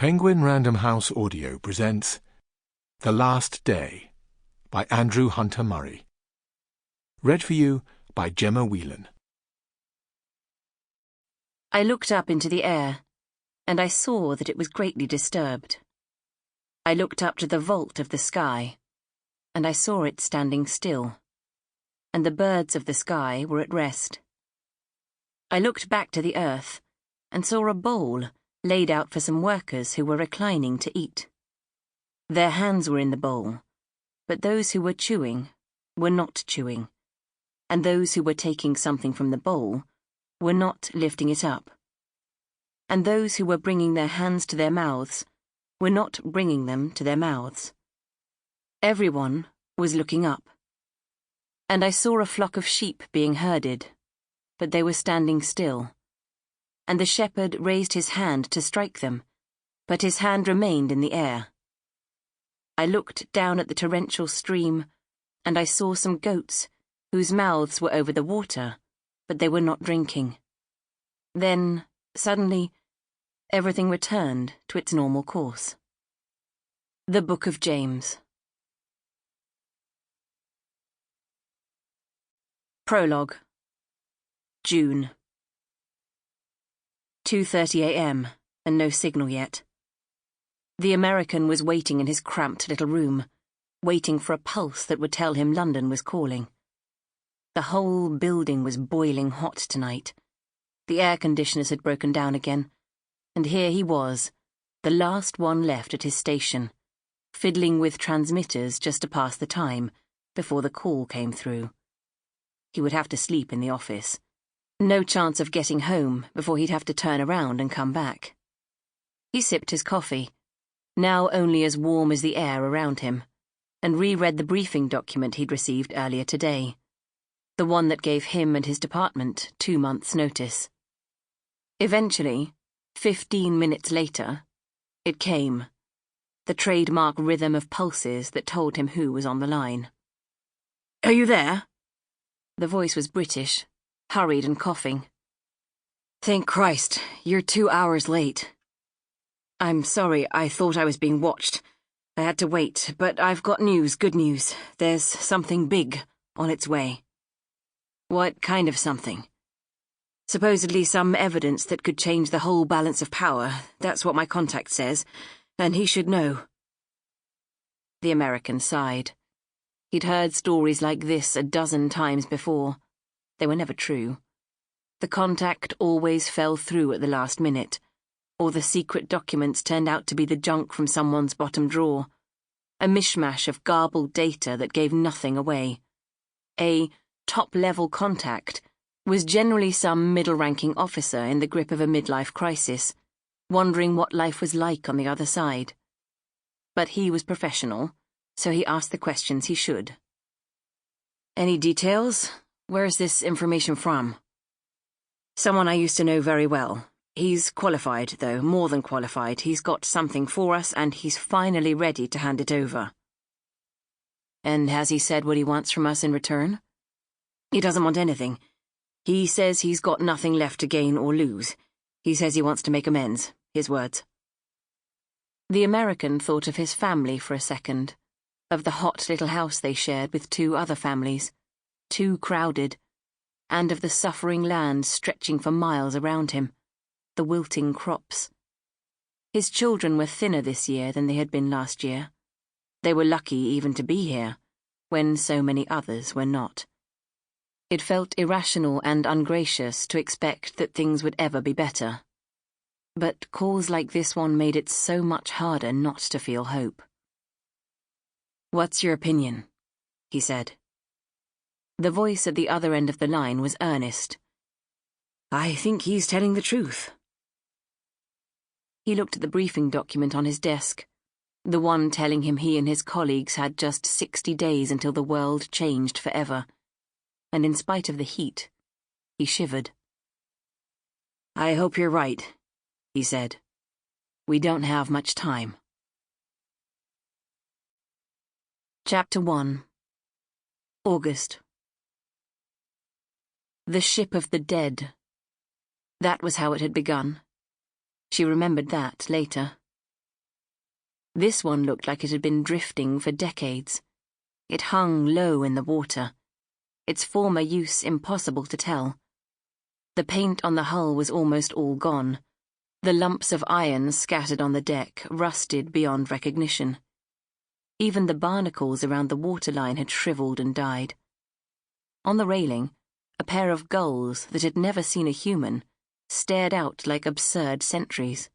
Penguin Random House Audio presents The Last Day by Andrew Hunter Murray. Read for you by Gemma Whelan. I looked up into the air, and I saw that it was greatly disturbed. I looked up to the vault of the sky, and I saw it standing still, and the birds of the sky were at rest. I looked back to the earth, and saw a bowl laid out for some workers who were reclining to eat. Their hands were in the bowl, but those who were chewing were not chewing, and those who were taking something from the bowl were not lifting it up, and those who were bringing their hands to their mouths were not bringing them to their mouths. Everyone was looking up, and I saw a flock of sheep being herded, but they were standing still, and the shepherd raised his hand to strike them, but his hand remained in the air. I looked down at the torrential stream, and I saw some goats whose mouths were over the water, but they were not drinking. Then, suddenly, everything returned to its normal course. The Book of James. Prologue. June. 2:30 a.m., and no signal yet. The American was waiting in his cramped little room, waiting for a pulse that would tell him London was calling. The whole building was boiling hot tonight. The air conditioners had broken down again, and here he was, the last one left at his station, fiddling with transmitters just to pass the time before the call came through. He would have to sleep in the office. No chance of getting home before he'd have to turn around and come back. He sipped his coffee, now only as warm as the air around him, and reread the briefing document he'd received earlier today, the one that gave him and his department 2 months' notice. Eventually, 15 minutes later, it came, the trademark rhythm of pulses that told him who was on the line. "Are you there?" The voice was British, hurried and coughing. "Thank Christ, you're 2 hours late. I'm sorry, I thought I was being watched. I had to wait, but I've got news, good news. There's something big on its way." "What kind of something?" "Supposedly some evidence that could change the whole balance of power. That's what my contact says, and he should know." The American sighed. He'd heard stories like this a dozen times before. They were never true. The contact always fell through at the last minute, or the secret documents turned out to be the junk from someone's bottom drawer, a mishmash of garbled data that gave nothing away. A top-level contact was generally some middle-ranking officer in the grip of a midlife crisis, wondering what life was like on the other side. But he was professional, so he asked the questions he should. "Any details? Where's this information from?" "Someone I used to know very well. He's qualified, though, more than qualified. He's got something for us, and he's finally ready to hand it over." "And has he said what he wants from us in return?" "He doesn't want anything. He says he's got nothing left to gain or lose. He says he wants to make amends, his words." The American thought of his family for a second, of the hot little house they shared with 2 other families, too crowded, and of the suffering land stretching for miles around him, the wilting crops. His children were thinner this year than they had been last year. They were lucky even to be here, when so many others were not. It felt irrational and ungracious to expect that things would ever be better. But calls like this one made it so much harder not to feel hope. "What's your opinion?" he said. The voice at the other end of the line was earnest. "I think he's telling the truth." He looked at the briefing document on his desk, the one telling him he and his colleagues had just 60 days until the world changed forever, and in spite of the heat, he shivered. "I hope you're right," he said. "We don't have much time." Chapter 1. August. The ship of the dead. That was how it had begun. She remembered that later. This one looked like it had been drifting for decades. It hung low in the water, its former use impossible to tell. The paint on the hull was almost all gone. The lumps of iron scattered on the deck rusted beyond recognition. Even the barnacles around the waterline had shriveled and died. On the railing, a pair of gulls that had never seen a human stared out like absurd sentries.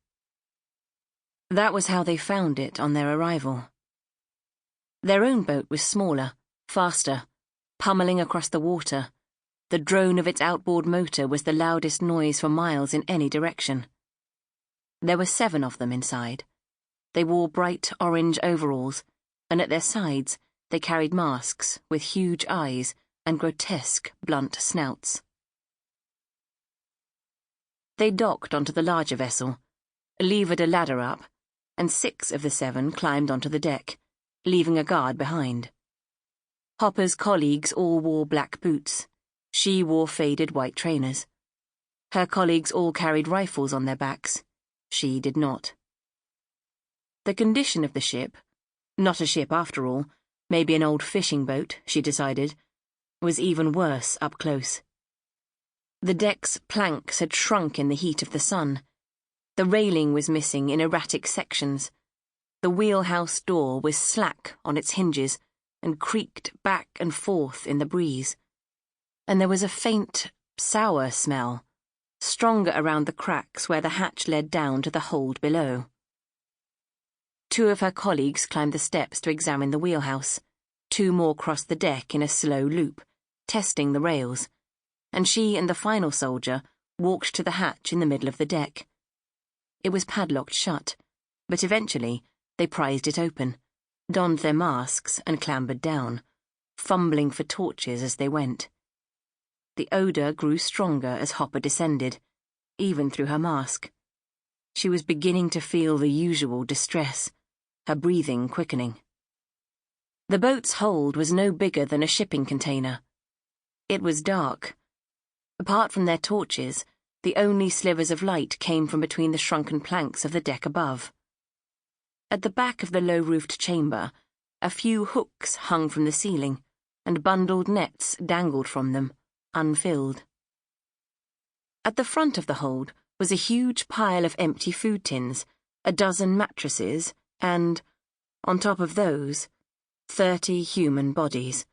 That was how they found it on their arrival. Their own boat was smaller, faster, pummeling across the water. The drone of its outboard motor was the loudest noise for miles in any direction. There were 7 of them inside. They wore bright orange overalls, and at their sides they carried masks with huge eyes and grotesque, blunt snouts. They docked onto the larger vessel, levered a ladder up, and 6 of the 7 climbed onto the deck, leaving a guard behind. Hopper's colleagues all wore black boots. She wore faded white trainers. Her colleagues all carried rifles on their backs. She did not. The condition of the ship, not a ship after all, maybe an old fishing boat, she decided, was even worse up close. The deck's planks had shrunk in the heat of the sun. The railing was missing in erratic sections. The wheelhouse door was slack on its hinges and creaked back and forth in the breeze. And there was a faint, sour smell, stronger around the cracks where the hatch led down to the hold below. 2 of her colleagues climbed the steps to examine the wheelhouse. 2 more crossed the deck in a slow loop, testing the rails, and she and the final soldier walked to the hatch in the middle of the deck. It was padlocked shut, but eventually they prized it open, donned their masks and clambered down, fumbling for torches as they went. The odour grew stronger as Hopper descended, even through her mask. She was beginning to feel the usual distress, her breathing quickening. The boat's hold was no bigger than a shipping container. It was dark. Apart from their torches, the only slivers of light came from between the shrunken planks of the deck above. At the back of the low-roofed chamber, a few hooks hung from the ceiling, and bundled nets dangled from them, unfilled. At the front of the hold was a huge pile of empty food tins, a dozen mattresses, and, on top of those, 30 human bodies,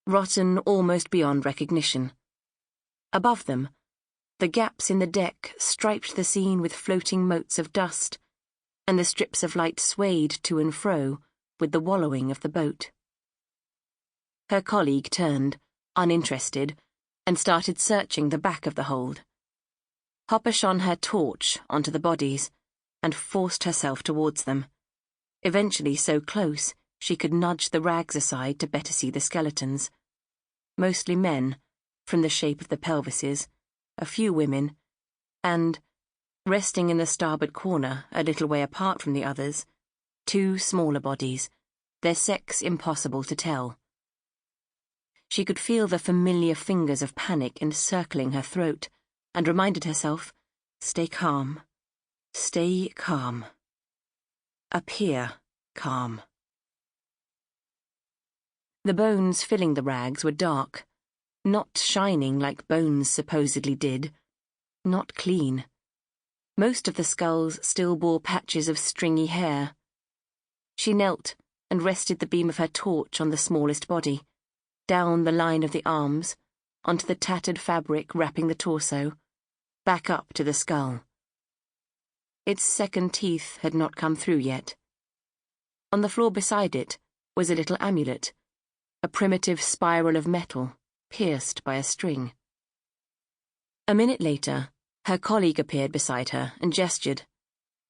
rotten almost beyond recognition. Above them, the gaps in the deck striped the scene with floating motes of dust, and the strips of light swayed to and fro with the wallowing of the boat. Her colleague turned, uninterested, and started searching the back of the hold. Hopper shone her torch onto the bodies and forced herself towards them, eventually so close she could nudge the rags aside to better see the skeletons. Mostly men, from the shape of the pelvises, a few women, and, resting in the starboard corner a little way apart from the others, 2 smaller bodies, their sex impossible to tell. She could feel the familiar fingers of panic encircling her throat, and reminded herself, stay calm, stay calm. Appear calm. The bones filling the rags were dark, not shining like bones supposedly did, not clean. Most of the skulls still bore patches of stringy hair. She knelt and rested the beam of her torch on the smallest body, down the line of the arms, onto the tattered fabric wrapping the torso, back up to the skull. Its second teeth had not come through yet. On the floor beside it was a little amulet, a primitive spiral of metal, pierced by a string. A minute later, her colleague appeared beside her and gestured.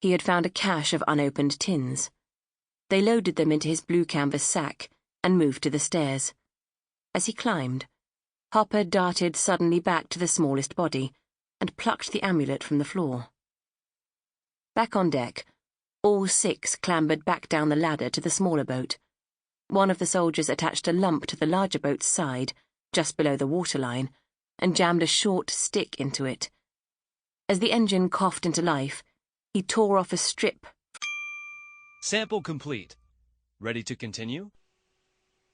He had found a cache of unopened tins. They loaded them into his blue canvas sack and moved to the stairs. As he climbed, Hopper darted suddenly back to the smallest body and plucked the amulet from the floor. Back on deck, all 6 clambered back down the ladder to the smaller boat. One of the soldiers attached a lump to the larger boat's side, just below the waterline, and jammed a short stick into it. As the engine coughed into life, he tore off a strip Sample complete. Ready to continue?